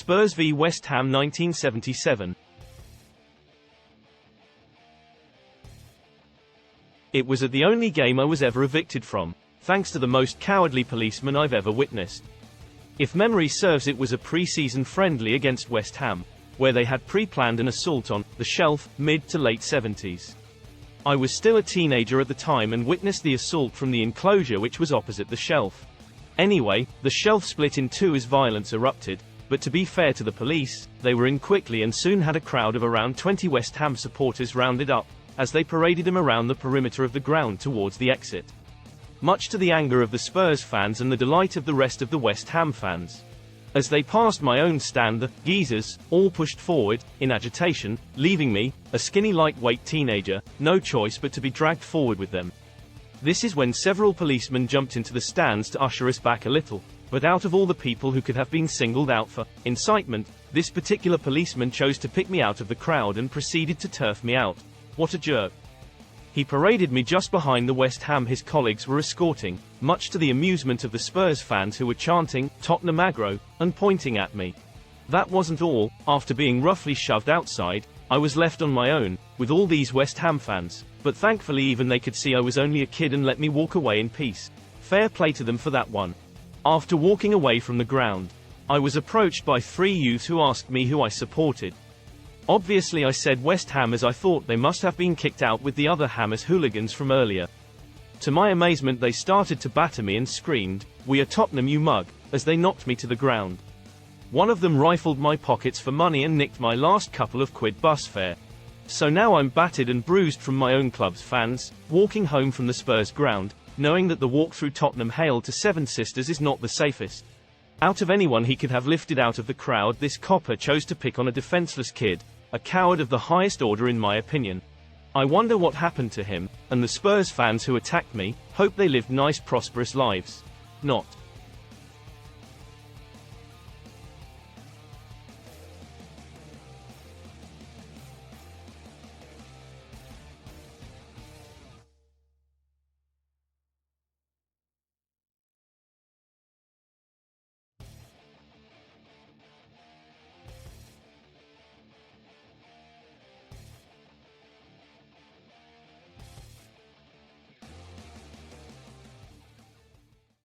Spurs v West Ham 1977. It was the only game I was ever evicted from, thanks to the most cowardly policeman I've ever witnessed. If memory serves, it was a pre-season friendly against West Ham, where they had pre-planned an assault on the Shelf, mid to late 70s. I was still a teenager at the time and witnessed the assault from the enclosure which was opposite the Shelf. Anyway, the Shelf split in two as violence erupted, but to be fair to the police, they were in quickly and soon had a crowd of around 20 West Ham supporters rounded up, as they paraded them around the perimeter of the ground towards the exit. Much to the anger of the Spurs fans and the delight of the rest of the West Ham fans. As they passed my own stand, the geezers all pushed forward, in agitation, leaving me, a skinny lightweight teenager, no choice but to be dragged forward with them. This is when several policemen jumped into the stands to usher us back a little, but out of all the people who could have been singled out for incitement, this particular policeman chose to pick me out of the crowd and proceeded to turf me out. What a jerk. He paraded me just behind the West Ham his colleagues were escorting, much to the amusement of the Spurs fans who were chanting, "Tottenham aggro," and pointing at me. That wasn't all. After being roughly shoved outside, I was left on my own, with all these West Ham fans, but thankfully even they could see I was only a kid and let me walk away in peace. Fair play to them for that one. After walking away from the ground, I was approached by three youths who asked me who I supported. Obviously I said West Ham, as I thought they must have been kicked out with the other Hammers hooligans from earlier. To my amazement they started to batter me and screamed, "We are Tottenham, you mug," as they knocked me to the ground. One of them rifled my pockets for money and nicked my last couple of quid bus fare. So now I'm battered and bruised from my own club's fans, walking home from the Spurs ground, knowing that the walk through Tottenham Hail to Seven Sisters is not the safest. Out of anyone he could have lifted out of the crowd, this copper chose to pick on a defenseless kid, a coward of the highest order in my opinion. I wonder what happened to him, and the Spurs fans who attacked me, hope they lived nice prosperous lives. Not.